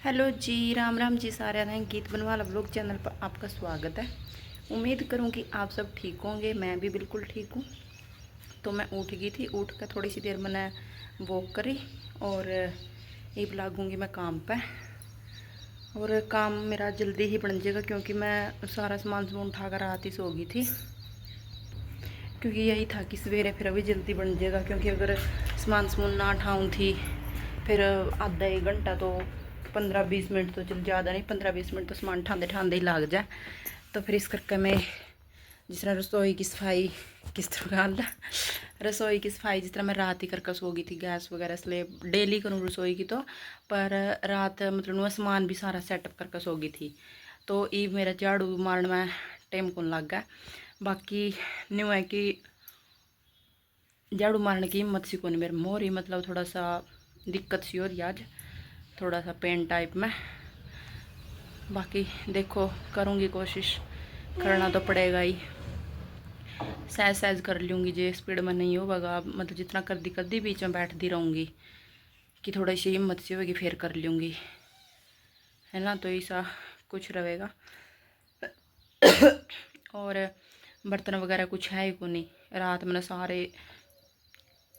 Hello जी, राम राम जी सारे हैं। गीत बनवाला ब्लॉग चैनल पर आपका स्वागत है। उम्मीद करूं कि आप सब ठीक होंगे। मैं भी बिल्कुल ठीक हूं। तो मैं उठ गई थी, उठ कर थोड़ी सी देर मैंने वॉक करी और अब लागूंगी मैं काम पे। और काम मेरा जल्दी ही बन जाएगा क्योंकि मैं सारा सामान उठा कर रात ही सो गई थी, क्योंकि यही था कि सवेरे फिर अभी जल्दी बन जाएगा। क्योंकि अगर सामान ना उठाऊँ थी फिर आधा एक घंटा तो 15-20 मिनट तो चल, ज़्यादा नहीं 15-20 मिनट तो समान ठांदे ठांदे ही लग जाए। तो फिर इस करके मैं जिस तरह रसोई की सफाई किस तरह का रसोई की सफाई जिस तरह मैं रात ही करके सो गई थी, गैस वगैरह इसलिए डेली करूँ रसोई की। तो पर रात मतलब सामान भी सारा सेटअप करके सो गई थी। तो ये मेरा झाड़ू मारने में टाइम कौन लग गया। बाकी न्यू है कि झाड़ू मारने की हिम्मत सी को नहीं मेरे मोर, मतलब थोड़ा सा दिक्कत सी हो रही आज, थोड़ा सा पेन टाइप में। बाकी देखो करूँगी, कोशिश करना तो पड़ेगा ही। सहज सहज कर लूँगी, जे स्पीड में नहीं होगा मतलब जितना कर दी बीच में बैठती रहूँगी कि थोड़ी सी हिम्मत सी होगी फिर कर लूँगी, है ना। तो ऐसा कुछ रहेगा। और बर्तन वगैरह कुछ है ही को नहीं, रात मैंने सारे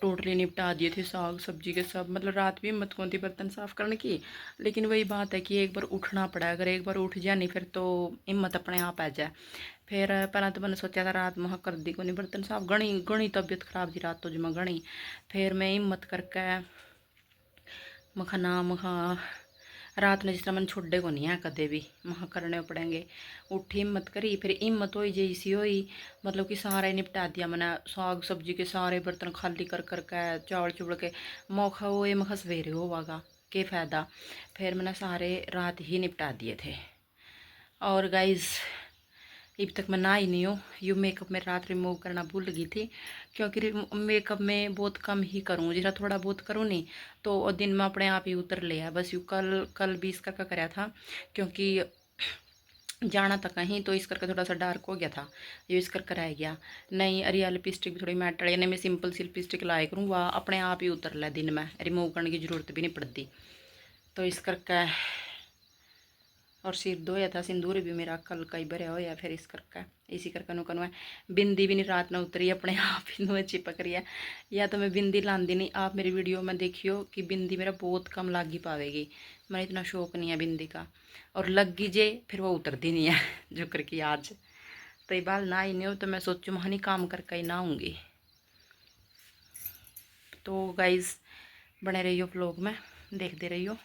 टोटली निपटा दिए थे, साग सब्जी के सब। मतलब रात भी हिम्मत कौन थी बर्तन साफ़ करने की, लेकिन वही बात है कि एक बार उठना पड़ा। अगर एक बार उठ जाए नहीं फिर तो हिम्मत अपने आप आ जाए। फिर पहले तो मैंने सोचा था रात में कर दी को नहीं बर्तन साफ, घनी घनी तबीयत खराब थी रात तो जो मैं घनी। फिर मैं हिम्मत करके मखा रात ने जिस तरह मैंने छोड़े को नहीं है कदे भी, महा करने पड़ेंगे। उठी हिम्मत करी, फिर हिम्मत हो जैसी हुई, मतलब कि सारा ही निपटा दिया मैंने। साग सब्जी के सारे बर्तन खाली कर करके चावल चुवड़ के मौखा हो मखा सवेरे होगा के फ़ायदा। फिर मैंने सारे रात ही निपटा दिए थे। और गाइज़ अब तक मैं नहाई नहीं हूँ। यू मेकअप में रात रिमूव करना भूल गई थी, क्योंकि मेकअप में बहुत कम ही करूँ, जितना थोड़ा बहुत करूँ नहीं तो दिन में अपने आप ही उतर लिया। बस यू कल भी इस करके कराया था, क्योंकि जाना था कहीं तो इस करके थोड़ा सा डार्क हो गया था, ये इस करके रह गया। नहीं अरिया लिपस्टिक भी थोड़ी मैट रही, नहीं मैं सिंपल सी लिपस्टिक लाया करूँ, वह अपने आप ही उतर लिया दिन में, रिमूव करने की ज़रूरत भी नहीं पड़ती। तो इस करके और सिर धोया था, सिंदूर भी मेरा कल का ही भरया होया। फिर इस करके इसी करके नु है बिंदी भी नहीं रात ना उतरी, अपने आप ही नुए चिपक रही है। या तो मैं बिंदी लांदी नहीं, आप मेरी वीडियो में देखियो कि बिंदी मेरा बहुत कम लागी पावेगी। मैं इतना शौक नहीं है बिंदी का, और लगी जे फिर वो उतरती नहीं है जो करके आज। तो ये बाल ना ही नहीं हो तो मैं सोचूँ महानी काम करके ही नहाऊँगी। तो गाइज़ बने रहियो व्लॉग में, देखते रहियो।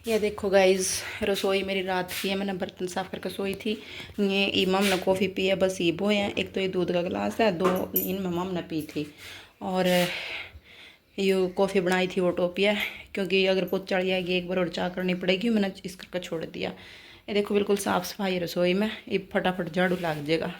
ये देखो गाइज रसोई मेरी रात की है, मैंने बर्तन साफ़ करके सोई थी। ये इमाम ने कॉफ़ी पी है, बस ये बोए हैं। एक तो ये दूध का गिलास है, 2 इनमें मम ने पी थी। और ये कॉफ़ी बनाई थी वो टोपी है, क्योंकि अगर पोत चढ़ जाएगी एक बार और चाह करनी पड़ेगी, मैंने इस करके छोड़ दिया। ये देखो बिल्कुल साफ़ सफाई रसोई में, ये फटाफट झाड़ू लग जाएगा।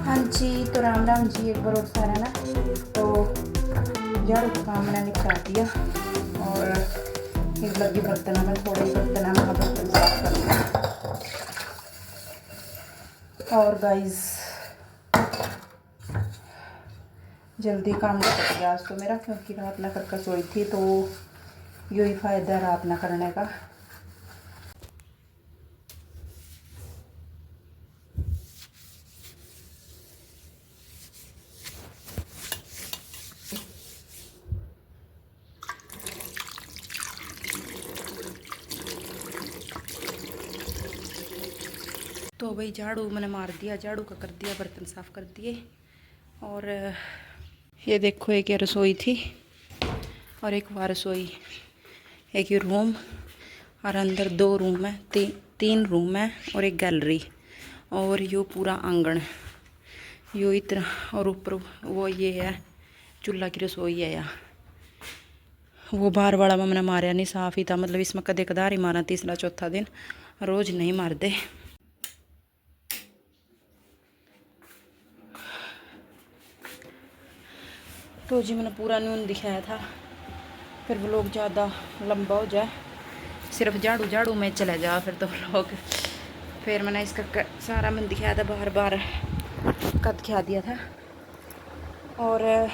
हाँ जी, तो राम राम जी एक बार और सारा ना। तो झाड़ू का काम मैंने निपटा दिया और एक लगी बर्तन में, थोड़े ही बर्तन है, मैं बर्तन साफ कर। और गाइस जल्दी काम निपट गया आज तो मेरा, क्योंकि रात ना करके सोई थी। तो यही फ़ायदा है रात ना करने का। तो भाई झाड़ू मैंने मार दिया, झाड़ू का कर दिया, बर्तन साफ़ कर दिए। और ये देखो एक ये रसोई थी और एक वहाँ रसोई, एक ये रूम, और अंदर 2 रूम है, 3 रूम है और एक गैलरी, और यो पूरा आंगन यो इतना। और ऊपर वो ये है चूल्हा की रसोई है यहाँ। वो बाहर वाला मैंने मारिया नहीं, साफ ही था। मतलब इसमें कदे कदार ही मारा, तीसरा चौथा दिन, रोज नहीं मारते। तो जी मैंने पूरा नून दिखाया था, फिर वो लोग ज़्यादा लंबा हो जाए, सिर्फ झाड़ू झाड़ू में चले जाओ फिर तो लोग। फिर मैंने इसका सारा मन दिखाया था, बार बार कद दिखा दिया था। और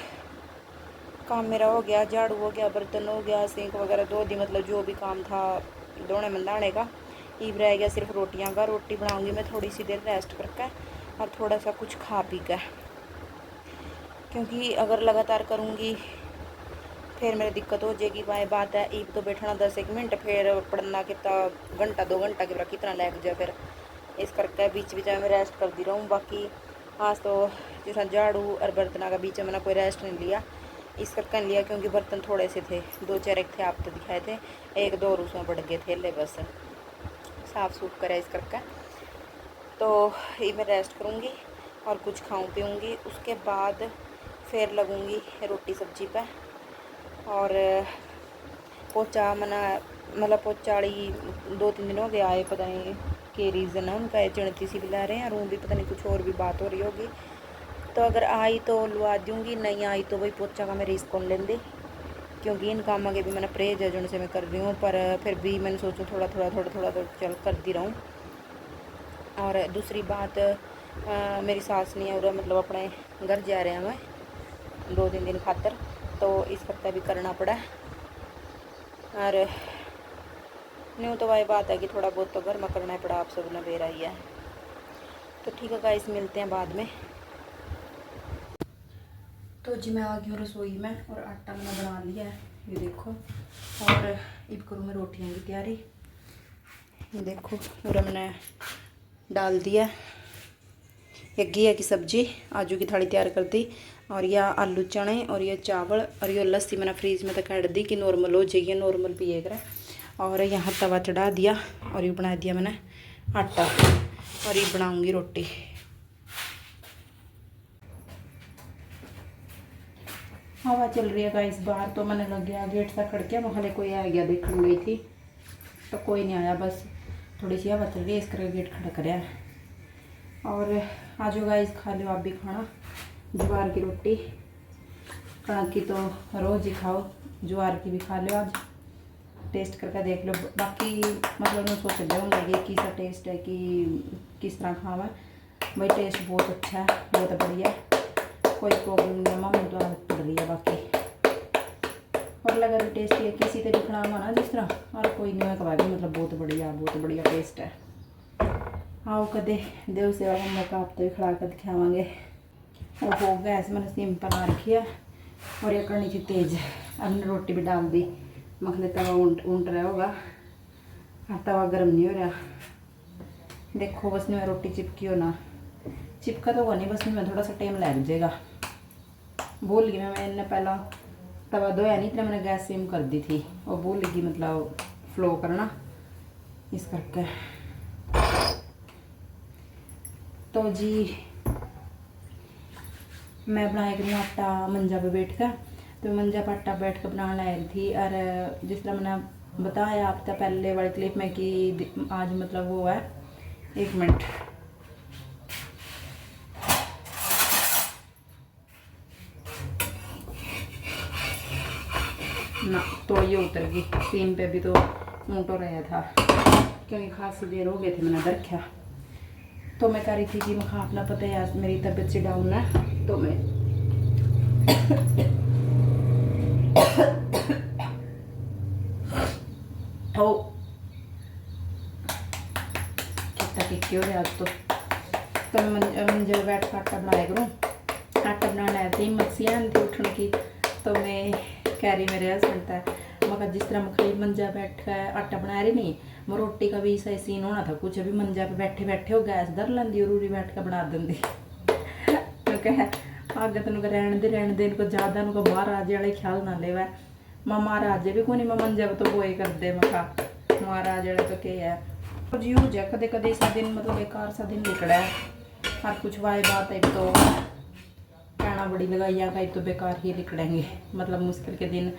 काम मेरा हो गया, झाड़ू हो गया, बर्तन हो गया, सिंक वगैरह धो दी, मतलब जो भी काम था धोने मंदाने का। ईब रह गया सिर्फ रोटियां का। रोटी बनाऊंगी मैं थोड़ी सी देर रेस्ट करके और थोड़ा सा कुछ खा पी कर, क्योंकि अगर लगातार करूँगी फिर मेरी दिक्कत हो जाएगी। वह बात है, ईब तो बैठना 10-1 मिनट, फिर पढ़ना कितना घंटा 2 घंटा के कितना लग जाए। फिर इस करके बीच बीच में रेस्ट करती रहूँ। बाकी आज तो जिस झाड़ू और बर्तन का बीच में मैंने कोई रेस्ट नहीं लिया, इस करके नहीं लिया क्योंकि बर्तन थोड़े से थे, 2-4 एक थे, आप तो दिखाए थे, 1-2 और उसमें बढ़ गए थे, ले बस साफ़ सूफ करा इस करके। तो ये मैं रेस्ट करूँगी और कुछ खाऊँ पीऊँगी, उसके बाद फिर लगूँगी रोटी सब्जी पे। और पोचा मना मतलब पोचा वाली 2-3 दिन हो गए आए, पता नहीं के रीज़न है उनका, चिड़ती सी भी ला रहे हैं, रूम भी पता नहीं कुछ और भी बात हो रही होगी। तो अगर आई तो लुआ दूँगी, नहीं आई तो वही पोचा का मैं रिस्क कौन लेंदी, क्योंकि इन कामों के भी मैंने परहेज है जो से मैं कर रही हूँ। पर फिर भी मैंने सोचूँ थोड़ा थोड़ा तो चल करती रहूँ। और दूसरी बात, मेरी सास नहीं है, और मतलब अपने घर जा रहे हैं हमें 2-3 दिन खातर, तो इस करके भी करना पड़ा। और न्यू तो वही बात है कि थोड़ा बहुत तो घर में करना पड़ा, आप सब ने बेरा ही है। तो ठीक है गाइस, मिलते हैं बाद में। तो जी मैं आ गई हूँ रसोई में और आटा मैंने बना लिया है, ये देखो। और अब करूँ मैं रोटियाँ की तैयारी। ये देखो पूरा मैंने डाल दिया। ये घिया की सब्जी, आजू की थाली तैयार कर दी, और यह आलू चने, और ये चावल, और ये लस्सी मैंने फ्रीज में तो काट दी कि नॉर्मल हो जाएगी, नॉर्मल पिए कर। और यहाँ तवा चढ़ा दिया और ये बना दिया मैंने आटा, और ये बनाऊंगी रोटी। हवा चल रही है गाइस बाहर, तो मैंने लग गया गेट सा खड़के, वहाँ कोई आ गया, देखने गई थी तो कोई नहीं आया, बस थोड़ी सी हवा चल रही है इस करके गेट खड़ा कराया। और आज गाइस खा लो आप भी खाना, ज्वार की रोटी, कणक की तो रोज़ ही खाओ, ज्वार की भी खा लो आज, टेस्ट करके देख लो। बाकी मतलब मैं सोच रही हूँ कि किसा टेस्ट है कि किस तरह खावा, भाई टेस्ट बहुत अच्छा है, बहुत बढ़िया, कोई प्रॉब्लम नहीं, मम्मी तो आदत पड़ रही है बाकी। और लगा भी टेस्ट है किसी से भी खाना ना जिस तरह, और कोई नहीं मैं कहा मतलब बहुत बढ़िया टेस्ट है। आओ कदे देव सेवा का मौका आप तो भी खड़ा कर दिखावांगे। और हो गैस मैंने सिंपल आ रखी है, और ये करनी थी तेज। अब मैंने रोटी भी डाल दी, मखने तवा ऊँट रहा होगा, हाँ तवा गर्म नहीं हो रहा। देखो बस नहीं रोटी चिपकी हो ना, चिपका तो होगा नहीं, बस नहीं थोड़ा सा टाइम लग जाएगा। भूल गई मैंने पहला तवा धोया नहीं, इतना मैंने गैस सेम कर दी थी, और भूल गई मतलब फ्लो करना इस करके। तो जी मैं बनाया करूँ आटा मंजा पे बैठ कर, तो मंजा पर आटा बैठ कर बनाने लाई थी। और जिस तरह मैंने बताया आप तक पहले वाली क्लिप में कि आज मतलब वो है, 1 मिनट ना, तो ये उतर गई सीम पे भी, तो ऊँट हो रहा था क्योंकि खासी देर हो गए थे मैंने रखा। तो मैं कह रही थी कि मैं अपना पता है यार मेरी तबीयत से डाउन है, तो मैं हो कितना हो रहा आज तो मैं मंजे बैठ कर आटा बनाया करूँ। आटा बनाना है थी मक्सियाँ थी उठने की, तो मैं कह रही मेरे हस्बैंड था, मगर जिस तरह मैं मंजा बैठ कर आटा बना रही नहीं, मैं रोटी का भी सही सीन होना था कुछ, अभी मंजा पे बैठे बैठे हो गैस धर लेंदी और उरी बैठ कर बना देंदी। तो कह आगे तेन रहने दे इनको ज़्यादा इनको बाहर आ जाए ख्याल ना ले वै, मैं महाराजे भी कोई नहीं, मैं मंजा तो बोए कर दे, मैं खा महाराज वाले तो क्या है। और जी हो जाए कदे कदे सा दिन मतलब बेकार सा दिन निकला है, हर कुछ वाई बात है तो कहना बड़ी लगाइया का तो बेकार ही निकलेंगे, मतलब मुश्किल के दिन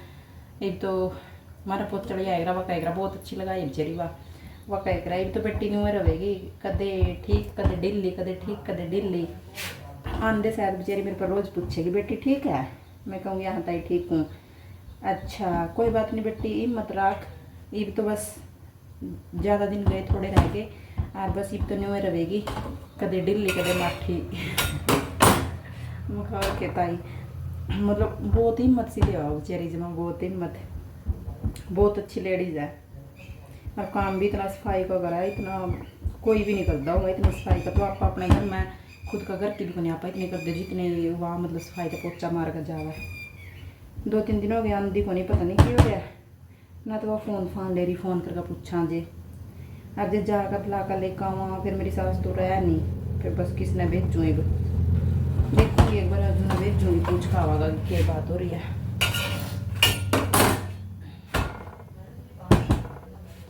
एक तो हमारा पोत चढ़ आएगा वह कहेगा बहुत अच्छी लगाई बेचारी वह कहेगा ये तो बेटी न्यू रहेगी कदे ठीक कदे ढिल्ली कदे ठीक कदे ढिल्ली आंदे शायद बेचारी मेरे पर रोज़ पूछेगी बेटी ठीक है, मैं कहूँगी हाँ ताई ठीक हूँ। अच्छा कोई बात नहीं बेटी हिम्मत रख, ईब तो बस ज़्यादा दिन गए थोड़े रह गए और बस ईब तो न्यू रहेगी कदे ढिल्ली कदे माठी मुखा के ताई मतलब बहुत हिम्मत सी देवा बेचारी जमा बहुत हिम्मत, बहुत अच्छी लेडीज़ है और काम भी इतना सफाई का करा है इतना कोई भी नहीं करता होगा इतनी सफाई का, तो आप अपने घर में खुद का घर की भी नहीं आप इतने करते जितने वहाँ मतलब सफाई का पोचा मार कर जावा है। 2-3 दिन हो गया आंधी को नहीं पता नहीं क्यों हो गया ना, तो वह फ़ोन ले रही फ़ोन करके पूछा जे अब जे जाकर बुला कर लेकर आवा, फिर मेरी सास तो रहा नहीं, फिर बस किसने भेजूँ एक देखूँगी एक बार भेजूँगी पूछ खावागा क्या बात हो रही है।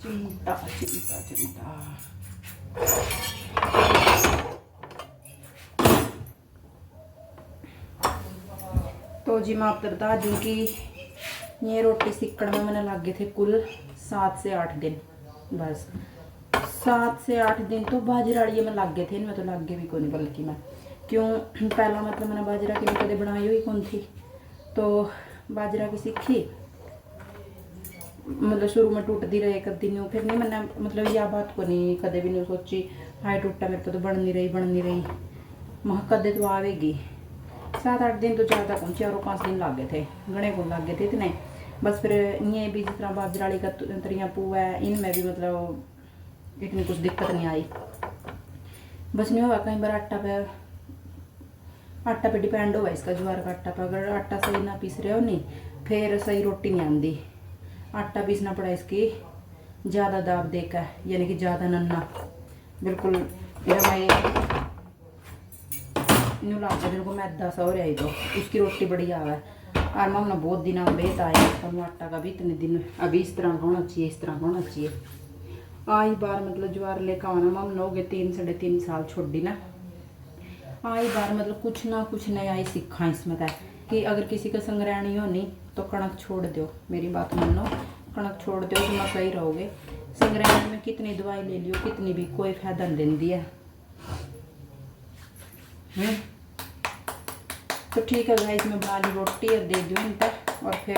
चिंता चिंता चिंता तो जी मैं आपको बता दूँ कि ये रोटी सीखने में मैंने लग गए थे कुल 7 से 8 दिन, बस 7 से 8 दिन तो बाजराड़िए में लग गए थे, इनमें तो लग गए भी कौन बल्कि मैं क्यों पहला मतलब मैंने बाजरा की कदे बनाई हुई कौन थी, तो बाजरा की सीखी मतलब शुरू में टूटती रहे कर दिन फिर नहीं मैंने मतलब यह बात को नहीं कदे भी नहीं सोची हाई टूटा मेरे को तो बन नहीं रही मह कदे तो आवेगी। 7-8 दिन तो ज़्यादा कौन 4-5 दिन लग गए थे घने को लग गए थे इतने, बस फिर ये भी जिस तरह बाजराड़ी का तरिया पुआ है इनमें भी मतलब इतनी कुछ दिक्कत नहीं आई, बस नहीं होगा कई बार आटा पे डिपेंड होगा इसका ज्वार का आटा पे, अगर आटा सही ना पीस रहे हो नहीं फिर सही रोटी नहीं आती, आटा पीसना पड़ा इसकी ज़्यादा दाब देकर यानी कि ज़्यादा नन्ना बिल्कुल न्यू लाते बिल्कुल मैदा सा हो रहा है, तो उसकी रोटी बड़ी आवा है और मैं हमने बहुत दिन बेत आया आटा का भी इतने दिन अभी इस तरह का होना चाहिए इस तरह का होना चाहिए। आई बार मतलब ज्वार लेकर आना मम्मी हो गए 3-3.5 साल छोड़ी ना, आई बार मतलब कुछ ना कुछ नया ही सीखा इसमें था कि अगर किसी का संग्रहणी हो नहीं तो कणक छोड़ दो, मेरी बात मानो कणक छोड़ दो तो मैं सही रहोगे, संग्रहणी में कितनी दवाई ले लियो कितनी भी कोई फायदा नहीं देती है। तो ठीक है गाइस मैं बना ली रोटी और दे दूँ इनका और फिर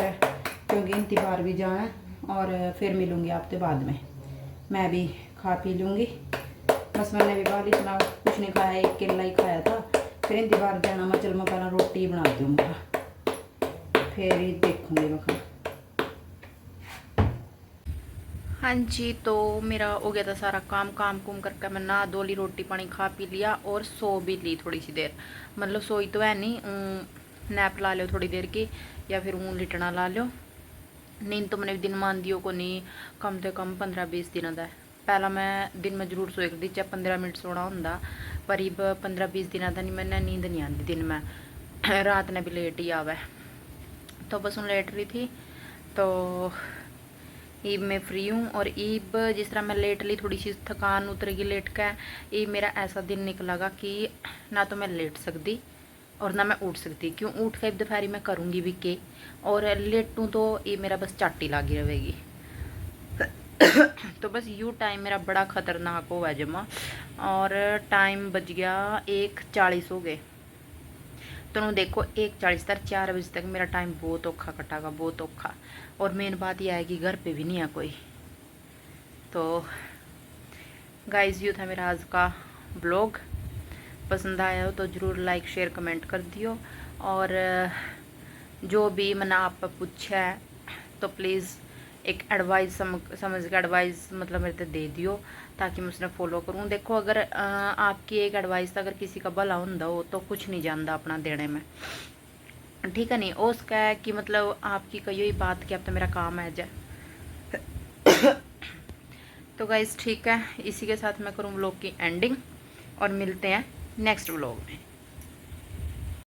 क्योंकि इनती बार भी जाना और फिर मिलूँगी आपसे बाद में, मैं भी खा पी लूँगी, बस मैंने भी बाल इतना कुछ नहीं खाया एक केला ही खाया था, फिर इनती बार जाना मैं चल मैं पहला रोटी बनाती हूँ फिर ही देखूँगी मैं खा। हाँ जी तो मेरा हो गया था सारा काम कुम करके मैं नहा धो ली रोटी पानी खा पी लिया और सो भी ली थोड़ी सी देर, मतलब सोई तो है नहीं नैप ला लो थोड़ी देर की या फिर लिटना ला लो, नींद तो मैंने दिन मान दियो को नहीं कम से कम 15-20 दिन का है, पहला मैं दिन में जरूर सोए करती चाहे 15 मिनट सोना होंगे पर अब 15-20 दिन का नहीं मैंने नींद नहीं आती दिन में रात ने भी लेट ही आवा, तो बस हूँ लेट रही थी तो ईब मैं फ्री हूँ और ईब जिस तरह मैं लेट ली थोड़ी सी थकान उतरेगी लेट का, ईब मेरा ऐसा दिन निकलेगा कि ना तो मैं लेट सकती और ना मैं उठ सकती, क्यों उठ के दोपहरी मैं करूँगी भी के और लेटूँ तो ये मेरा बस चाटी लागी रहेगी तो बस यूँ टाइम मेरा बड़ा ख़तरनाक हुआ जमा और टाइम बज गया 1:40 हो गए, तो देखो 1:40 तक 4 बजे तक मेरा टाइम बहुत औखा कटागा बहुत औखा, और मेन बात यह है कि घर पे भी नहीं है कोई। तो गाइस ये था मेरा आज का ब्लॉग, पसंद आया हो तो ज़रूर लाइक शेयर कमेंट कर दियो, और जो भी मैंने आप पूछा है तो प्लीज़ एक एडवाइस समझ के एडवाइस मतलब मेरे से दे दियो ताकि मैं उसने फॉलो करूँ। देखो अगर आपकी एक एडवाइस अगर किसी का भला होंदा हो तो कुछ नहीं जानता अपना देने में, ठीक है नहीं वो उसका है कि मतलब आपकी कही हुई बात कि अब तो मेरा काम है जाए तो गाइस ठीक है इसी के साथ मैं करूँ व्लॉग की एंडिंग और मिलते हैं नेक्स्ट व्लॉग में।